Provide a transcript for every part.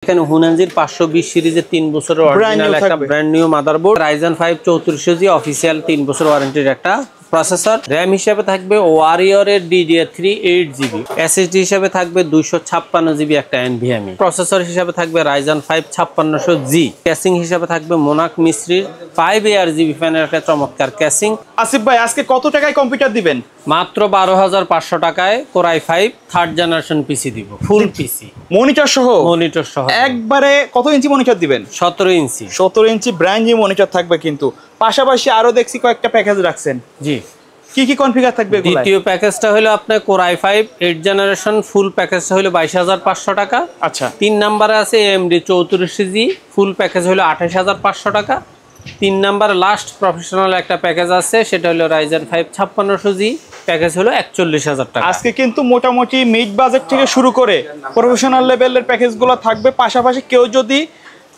এখানে হুনানজির 520 সিরিজের 3 বছরের অরিজিনাল একটা brand new motherboard, Ryzen 5 3400G official 3 বছর ওয়ারেন্টির একটা প্রসেসর। র‍্যাম হিসেবে থাকবে ওয়ারিয়রের DDR3 8GB, SSD হিসেবে থাকবে 256GB একটা NVMe, প্রসেসর হিসেবে থাকবে Ryzen 5 5600G, ক্যাসিং হিসেবে থাকবে মোনাক মিস্ত্রির 5ARGB ফ্যানের একটা চমৎকার ক্যাসিং। আসিফ ভাই আজকে কত টাকায় কম্পিউটার দিবেন? মাত্র 12500 টাকায় Core i5 থার্ড জেনারেশন পিসি দিব, ফুল পিসি মনিটর সহ। মনিটর সহ একবারে কত ইঞ্চি মনিটর দিবেন? 17 ইঞ্চি। 17 ইঞ্চি ব্র্যান্ড নিউ মনিটর থাকবে, কিন্তু পাশাপাশি আরো দেখছি কয়েকটা প্যাকেজ রাখছেন। জি, কি কি কনফিগার থাকবে এগুলা? দ্বিতীয় প্যাকেজটা হলো আপনার Core i5 8 জেনারেশন, ফুল প্যাকেজটা হলো 22500 টাকা। আচ্ছা, 3 নম্বরে আছে AMD 3400G, ফুল প্যাকেজ হলো 28500 টাকা। 3 নম্বর লাস্ট প্রফেশনাল একটা প্যাকেজ আছে, সেটা হলো Ryzen 5 5600G, প্যাকেজ হলো 41000 টাকা। আজকে কিন্তু মোটামুটি মিড বাজেট থেকে শুরু করে প্রফেশনাল লেভেলের প্যাকেজগুলো থাকবে। পাশাপাশি কেউ যদি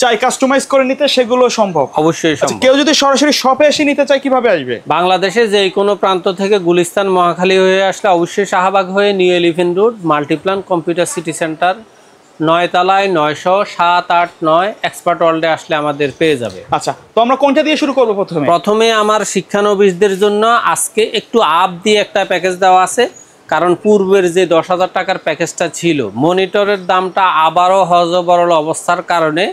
চাই কাস্টমাইজ করে নিতে, সেগুলো সম্ভব, অবশ্যই সম্ভব। কেউ যদি সরাসরি শপে এসে নিতে চায় কিভাবে আসবে? বাংলাদেশে যে কোনো প্রান্ত থেকে গুলিস্তান মহাখালী হয়ে আসলে অবশ্যই শাহবাগ হয়ে new elephant road Multiplan computer city centre 9 তলায় 900-789 এক্সপার্ট ওয়ার্ল্ডে আসলে আমাদের পেয়ে যাবে। আচ্ছা, তো আমরা কোনটা দিয়ে শুরু করবো? প্রথমে আমার শিক্ষানবিশদের জন্য আজকে একটু আপ দিয়ে একটা প্যাকেজ দেওয়া আছে, কারণ পূর্বের যে 10,000 টাকার প্যাকেজটা ছিল, মনিটরের দামটা আবারও হজবরল অবস্থার কারণে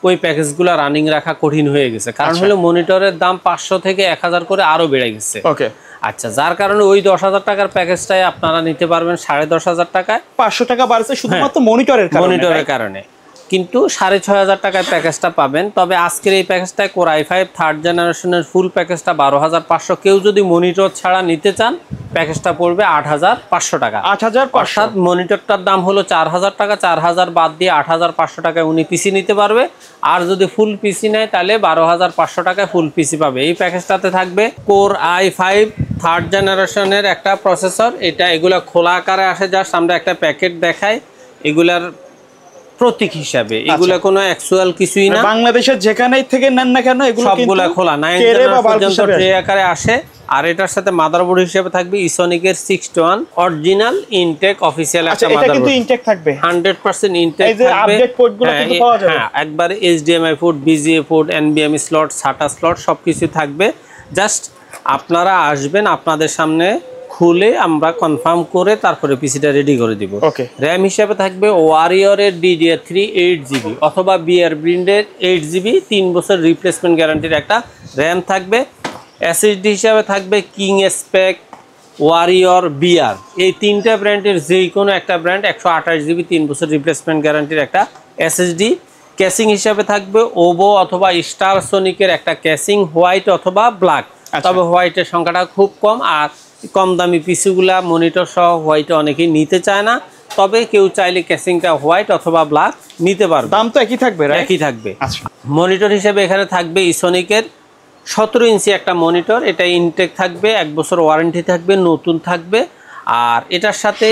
ওই প্যাকেজগুলো রানিং রাখা কঠিন হয়ে গেছে। কারণ হলো মনিটরের দাম 500 থেকে 1000 করে আরো বেড়ে গেছে। ওকে, আচ্ছা, যার কারণে ওই 10,000 টাকার প্যাকেজটাই আপনারা নিতে পারবেন 10,500 টাকায়। 500 টাকা বাড়ছে শুধুমাত্র মনিটরের কারণে, কিন্তু 6500 টাকায় প্যাকেজটা পাবেন। তবে আজকের এই প্যাকেজটায় Core i5 থার্ড জেনারেশনের ফুল প্যাকেজটা 12500। কেউ যদি মনিটর ছাড়া নিতে চান, প্যাকেজটা পড়বে 8500 টাকা। 8500, অর্থাৎ মনিটরটার দাম হলো 4000 টাকা, 4000 বাদ দিয়ে 8500 টাকায় উনি পিসি নিতে পারবে। আর যদি ফুল পিসি নেয় তাহলে 12500 টাকায় ফুল পিসি পাবে। এই প্যাকেজটাতে থাকবে Core i5 থার্ড জেনারেশনের একটা প্রসেসর। এগুলা খোলা আকারে আসে, জাস্ট আমরা একটা প্যাকেট দেখাই এগুলার প্রতীক হিসাবে। এগুলা কোনো অ্যাকচুয়াল কিছুই না, বাংলাদেশের যেখানেই থেকে নেন না কেন এগুলো সবগুলা খোলা 9 পর্যন্ত ট্রে আকারে আসে। আর এটার সাথে মাদারবোর্ড হিসেবে থাকবে ইসোনিকের 6-1 অরিজিনাল ইনটেক অফিশিয়াল একটা মাদারবোর্ড। এটা কিন্তু ইনটেক থাকবে, 100% ইনটেক থাকবে। আপডেট পোর্টগুলো কিন্তু পাওয়া যাবে। হ্যাঁ, একবারে HDMI port, BGA port, NVMe slot, SATA slot সবকিছু থাকবে। জাস্ট আপনারা আসবেন, আপনাদের সামনে খুলে আমরা কনফার্ম করে তারপরে পিসিটা রেডি করে দিব। র‍্যাম হিসেবে থাকবে ওয়ারিয়রের DDR3 8GB অথবা বিআর ব্র্যান্ডের 8GB, 3 বছর রিপ্লেসমেন্ট গ্যারান্টির একটা র‍্যাম থাকবে। SSD হিসাবে থাকবে কিং স্পেক, ওয়ারিয়র, বিআর, এই তিনটা ব্র্যান্ডের যে কোনো একটা ব্র্যান্ড 128GB 3 বছর রিপ্লেসমেন্ট গ্যারান্টির একটা SSD। ক্যাসিং হিসাবে থাকবে ওভো অথবা স্টার সোনিকের একটা ক্যাসিং, হোয়াইট অথবা ব্ল্যাক। তবে হোয়াইটের সংখ্যাটা খুব কম, আর কম দামি পিসিগুলা মনিটর সহ হোয়াইট অনেকেই নিতে চায় না। তবে কেউ চাইলে ক্যাসিংটা হোয়াইট অথবা ব্ল্যাক নিতে পারবে। দাম তো একই থাকবে, একই থাকবে। মনিটর হিসেবে এখানে থাকবে ইসোনিকের 17 ইঞ্চি একটা মনিটর। এটা ইনটেক থাকবে, 1 বছর ওয়ারেন্টি থাকবে, নতুন থাকবে। আর এটার সাথে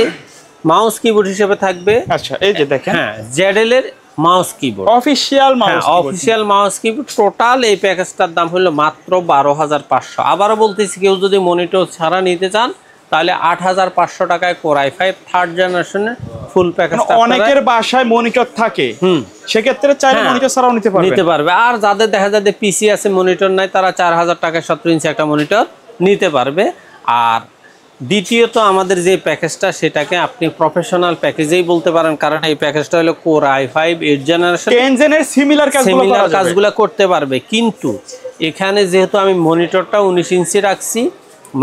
মাউস কিবোর্ড হিসেবে থাকবে, আচ্ছা এই যে দেখেন, হ্যাঁ, ZL এর mouse keyboard, official mouse keyboard. Total এই প্যাকেজটার দাম হলো মাত্র 12500। আবারও বলতেছি, কেউ যদি মনিটর ছাড়া নিতে চান তাহলে 8500 টাকায় Core i5 থার্ড জেনারেশনের ফুল প্যাকেজটা। অনেকের বাসায় মনিটর থাকে, সেক্ষেত্রে চাইলে মনিটর ছাড়াও নিতে পারবে। আর যাদের দেখা যায় যে পিসি আছে মনিটর নাই, তারা 4000 টাকায় 17 ইঞ্চি একটা মনিটর নিতে পারবে। আর দ্বিতীয়ত আমাদের যে প্যাকেজটা, সেটাকে আপনি প্রফেশনাল প্যাকেজেই বলতে পারেন, কারণ এই প্যাকেজটা হলো Core i5 8 জেনারেশন, 10 জেনের সিমিলার কাজগুলো করতে পারবে। কিন্তু এখানে যেহেতু আমি মনিটরটা 19 ইঞ্চি রাখছি,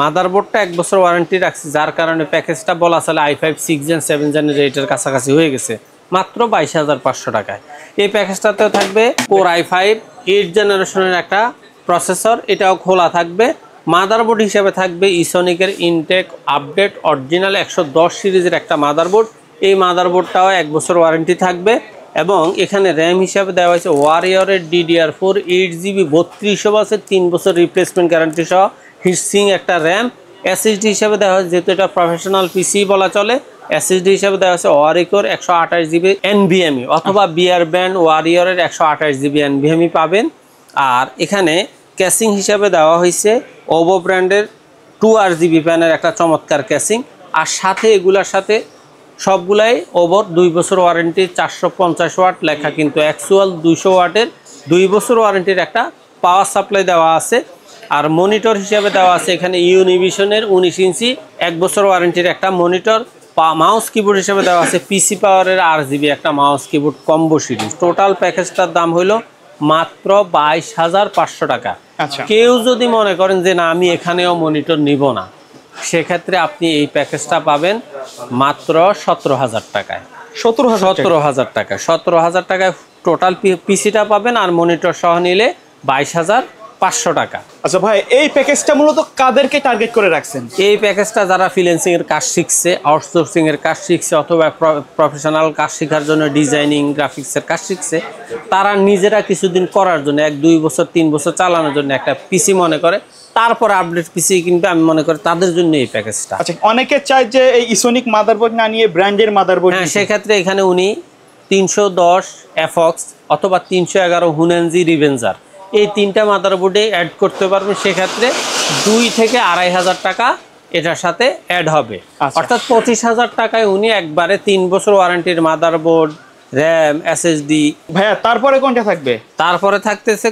মাদারবোর্ডটা 1 বছর ওয়ারেন্টি রাখছি, যার কারণে প্যাকেজটা বলা চলে i5 6 জেন 7 জেনের রেটের কাছাকাছি হয়ে গেছে মাত্র 22500 টাকায়। এই প্যাকেজটাতেও থাকবে Core i5 8 জেনারেশনের একটা প্রসেসর, এটাও খোলা থাকবে। মাদারবোর্ড হিসেবে থাকবে ইসোনিকের ইনটেক আপডেট অরিজিনাল 110 সিরিজের একটা মাদারবোর্ড। এই মাদারবোর্ডটাও 1 বছর ওয়ারেন্টি থাকবে। এবং এখানে র‍্যাম হিসাবে দেওয়া হয়েছে ওয়ারিয়রের DDR4 8GB 3200 বাসের 3 বছর রিপ্লেসমেন্ট গ্যারান্টি সহ হিটসিং একটা র‍্যাম। SSD হিসাবে দেওয়া হয়েছে, যেহেতু এটা প্রফেশনাল পিসি বলা চলে, SSD হিসাবে দেওয়া হয়েছে ওয়ারিকোর 128GB NVMe অথবা বিআর ব্র্যান্ড ওয়ারিয়রের 128GB NVMe পাবেন। আর এখানে ক্যাসিং হিসাবে দেওয়া হয়েছে ওভো ব্র্যান্ডের 2RGB প্যানের একটা চমৎকার ক্যাসিং। আর সাথে এগুলার সাথে সবগুলাই ওভার 2 বছর ওয়ারেন্টি, 450 ওয়াট লেখা, কিন্তু অ্যাকচুয়াল 200 ওয়াটের 2 বছর ওয়ারেন্টির একটা পাওয়ার সাপ্লাই দেওয়া আছে। আর মনিটর হিসেবে দেওয়া আছে এখানে ইউনিভিশনের 19 ইঞ্চি 1 বছর ওয়ারেন্টির একটা মনিটর। মাউস কিবোর্ড হিসেবে দেওয়া আছে পিসি পাওয়ারের RGB একটা mouse keyboard combo series. Total প্যাকেজটার দাম হলো মাত্র 22,500 টাকা। আচ্ছা, কেউ যদি মনে করেন যে না আমি এখানেও মনিটর নিব না, সেক্ষেত্রে আপনি এই প্যাকেজটা পাবেন মাত্র 17,000 টাকায়। 17,000 টাকা 17,000 টাকায় টোটাল পিসিটা পাবেন, আর মনিটর সহ নিলে 22,500 টাকা। আচ্ছা ভাই, এই প্যাকেজটা মূলত কাদেরকে টার্গেট করে রাখছেন? এই প্যাকেজটা যারা ফ্রিল্যান্সিং এর কাজ শিখছে, আউটসোর্সিং এর কাজ শিখছে, অথবা প্রফেশনাল কাজ শেখার জন্য ডিজাইনিং গ্রাফিক্সের কাজ শিখছে, তারা নিজেরা কিছুদিন করার জন্য 1-2 বছর 3 বছর চালানোর জন্য একটা পিসি মনে করে, তারপর আপডেট পিসি কিনবে, আমি মনে করি তাদের জন্য এই প্যাকেজটা। আচ্ছা, অনেকে চায় যে এই ইসোনিক মাদারবোর্ড না নিয়ে ব্র্যান্ডের মাদারবোর্ড। হ্যাঁ, সেক্ষেত্রে এখানে উনি 310 এফক্স অথবা 311 হুনেনজি রিভেঞ্জার এই 3টা মাদারবোর্ডে অ্যাড করতে পারবেন। সেক্ষেত্রে 2 থেকে 2,500 টাকা এটার সাথে অ্যাড হবে। অর্থাৎ 25,000 টাকায় উনি একবারে 3 বছর ওয়ারেন্টির মাদারবোর্ড, র্যাম, এসএসডি। ভাইয়া তারপরে কোনটা থাকবে? তারপরে থাকতেছে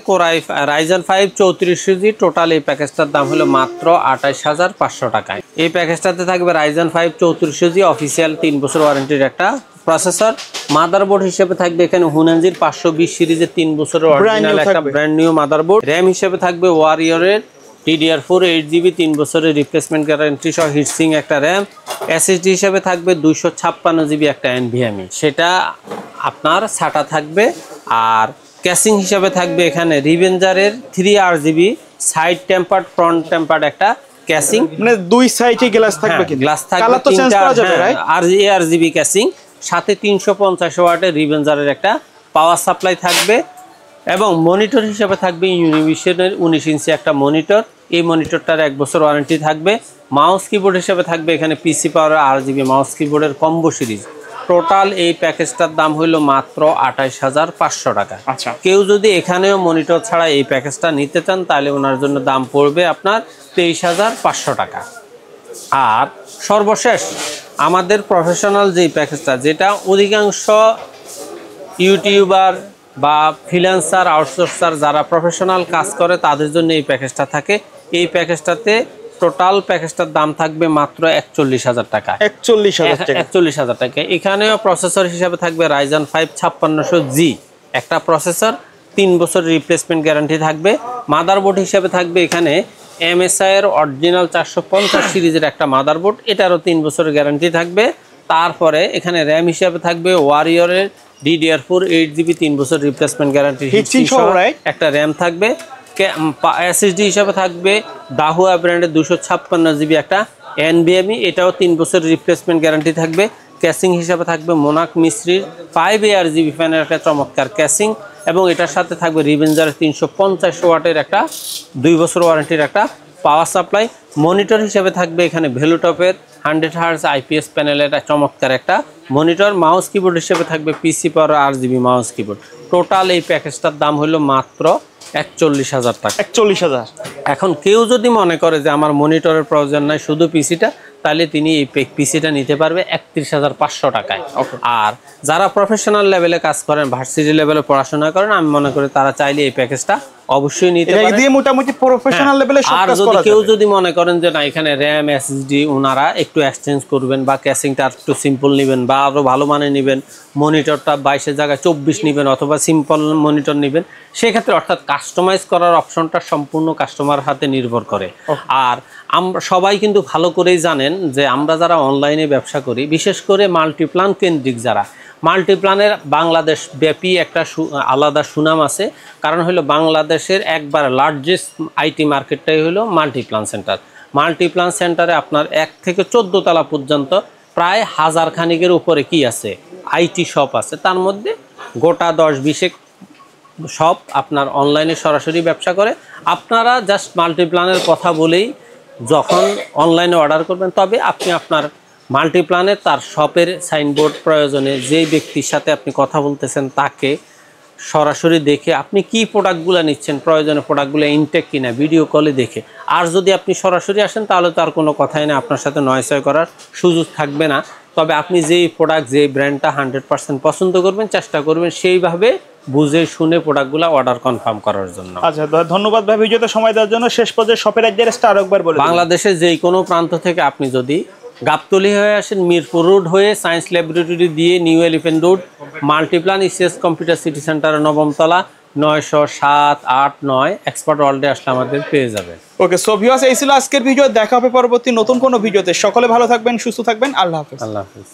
রাইজেন 5 34GB। টোটাল এই প্যাকেজটার দাম হলো মাত্র 28,500 টাকায়। এই প্যাকেজটাতে থাকবে রাইজেন 5 34GB অফিসিয়াল 3 বছর ওয়ারেন্টির একটা প্রসেসর। মাদারবোর্ড হিসেবে থাকবে এখানে হুনানজির 520 সিরিজের 3 বছরের অরিজিনাল একটা ব্র্যান্ড নিউ মাদারবোর্ড। র্যাম হিসেবে থাকবে ওয়ারিয়রের DDR4 8GB 3 বছরের রিপ্লেসমেন্ট গ্যারান্টি সহ হিটসিং একটা র্যাম। এসএসডি হিসেবে থাকবে 256GB একটা NVMe, সেটা আপনার SATA থাকবে। আর ক্যাসিং হিসেবে থাকবে এখানে রিভেঞ্জারের 3RGB side tempered front tempered একটা ক্যাসিং, মানে 2 সাইডে গ্লাস থাকবে। কিন্তু গ্লাস থাকবে, কালার তো চেঞ্জ করা যাবে, রাইট? আর ARGB ক্যাসিং, সাথে 350 ওয়াটের রিভেঞ্জারের একটা পাওয়ার সাপ্লাই থাকবে। এবং মনিটর হিসেবে থাকবে ইউনিভিশনের 19 ইঞ্চি একটা মনিটর। এই মনিটরটার 1 বছর ওয়ারেন্টি থাকবে। মাউস কিবোর্ড হিসেবে থাকবে এখানে পিসি পাওয়ার RGB মাউস কিবোর্ডের কম্বো সিরিজ। টোটাল এই প্যাকেজটার দাম হইল মাত্র 28,500 টাকা। আচ্ছা, কেউ যদি এখানেও মনিটর ছাড়া এই প্যাকেজটা নিতে চান, তাহলে ওনার জন্য দাম পড়বে আপনার 23,500 টাকা। আর সর্বশেষ আমাদের প্রফেশনাল যেই প্যাকেজটা, যেটা অধিকাংশ ইউটিউবার বা ফ্রিল্যান্সার আউটসোর্সার যারা প্রফেশনাল কাজ করে তাদের জন্য এই প্যাকেজটা থাকে। এই প্যাকেজটাতে টোটাল প্যাকেজটার দাম থাকবে মাত্র 41,000 টাকা। 41,000 টাকা। এখানেও প্রসেসর হিসাবে থাকবে রাইজেন 5 5600G একটা প্রসেসর, 3 বছর রিপ্লেসমেন্ট গ্যারান্টি থাকবে। মাদারবোর্ড হিসাবে থাকবে এখানে MSI এর অরিজিনাল 450 সিরিজের একটা মাদারবোর্ড, এটারও 3 বছরের গ্যারান্টি থাকবে। তারপরে এখানে র্যাম হিসাবে থাকবে ওয়ারিয়রের DDR4 8GB 3 বছর রিপ্লেসমেন্ট গ্যারান্টি একটা র্যাম থাকবে। SSD হিসাবে থাকবে দাহুয়া ব্র্যান্ডের 256GB একটা NVMe, এটাও 3 বছর রিপ্লেসমেন্ট গ্যারান্টি থাকবে। ক্যাসিং হিসাবে থাকবে মোনাক মিস্ত্রির 5 ARGB ফ্যানের একটা চমৎকার ক্যাসিং, এবং এটার সাথে থাকবে রিভেঞ্জারের 350 ওয়াটের একটা 2 বছর ওয়ারেন্টির একটা পাওয়ার সাপ্লাই। মনিটর হিসেবে থাকবে এখানে ভেলুটপের 100 Hz IPS প্যানেলের একটা চমৎকার একটা মনিটর। মাউস কিবোর্ড হিসেবে থাকবে পিসি পাওয়ার RGB মাউস কিবোর্ড। টোটাল এই প্যাকেজটার দাম হলো মাত্র 41,000 টাকা। 41,000। এখন কেউ যদি মনে করে যে আমার মনিটরের প্রয়োজন নাই, শুধু পিসিটা, তাহলে তিনি এই পিসিটা নিতে পারবে 31,500 টাকায়। আর যারা প্রফেশনাল লেভেলে কাজ করেন, ভার্সিটি লেভেলে পড়াশোনা করেন, আমি মনে করি তারা চাইলে এই প্যাকেজটা অবশ্যই নিতে পারেন। এটা দিয়ে মোটামুটি প্রফেশনাল লেভেলে সব কাজ করা যাবে। আর কেউ যদি মনে করেন যে না এখানে র্যাম এসএসডি ওনারা একটু এক্সচেঞ্জ করবেন, বা ক্যাসিংটা একটু সিম্পল নেবেন, বা আরো ভালো মানের নেবেন, মনিটরটা 22 জায়গায় 24 নেবেন, অথবা সিম্পল মনিটর নেবেন, সেক্ষেত্রে অর্থাৎ কাস্টমাইজ করার অপশনটা সম্পূর্ণ কাস্টমার হাতে নির্ভর করে। আর আমরা সবাই কিন্তু ভালো করেই জানেন যে আমরা যারা অনলাইনে ব্যবসা করি, বিশেষ করে মাল্টিপ্লান কেন্দ্রিক যারা, মাল্টিপ্লানের বাংলাদেশ ব্যাপী একটা আলাদা সুনাম আছে। কারণ হলো বাংলাদেশের একবার লার্জেস্ট আইটি মার্কেটটাই হলো মাল্টিপ্লান সেন্টার। মাল্টিপ্লান সেন্টারে আপনার 1 থেকে 14 তলা পর্যন্ত প্রায় 1000 খানিকের উপরে কি আছে, আইটি শপ আছে। তার মধ্যে গোটা 10-20 শপ আপনার অনলাইনে সরাসরি ব্যবসা করে। আপনারা জাস্ট মাল্টিপ্লানের কথা বলেই যখন অনলাইনে অর্ডার করবেন, তবে আপনি আপনার মাল্টিপ্লানে তার শপের সাইনবোর্ড প্রয়োজনে যেই ব্যক্তির সাথে আপনি কথা বলতেছেন তাকে সরাসরি দেখে আপনি কি প্রোডাক্টগুলো নিচ্ছেন, প্রয়োজনে প্রোডাক্টগুলো ইনটেক কিনা ভিডিও কলে দেখে। আর যদি আপনি সরাসরি আসেন তাহলে তার কোনো কথাই না, আপনার সাথে নয়সয় করার সুযোগ থাকবে না। তবে আপনি যেই প্রোডাক্ট যেই ব্র্যান্ডটা 100% পছন্দ করবেন চেষ্টা করবেন সেইভাবে বুঝে শুনে প্রোডাক্টগুলো অর্ডার কনফার্ম করার জন্য। আচ্ছা, ধন্যবাদ ভাই ভিডিওতে সময় দেওয়ার জন্য। শেষ পর্যায়ে শপের অ্যাড্রেসটা আরেকবার বলে দিন। বাংলাদেশের যেই কোনো প্রান্ত থেকে আপনি যদি গাবতলী হয়ে আসেন, মিরপুর রোড হয়ে সায়েন্স ল্যাবরেটরি দিয়ে new elephant road Multiplan ECS computer city সেন্টারের 9ম তলা 907-8-9 এক্সপার্ট ওয়ার্ল্ডে আসলে আমাদের পেয়ে যাবে। ওকে, সো ভিউয়ার্স, এই ছিল আজকের ভিডিও। দেখা হবে পরবর্তী নতুন কোনো ভিডিওতে। সকলে ভালো থাকবেন, সুস্থ থাকবেন। আল্লাহ হাফেজ। আল্লাহ হাফেজ।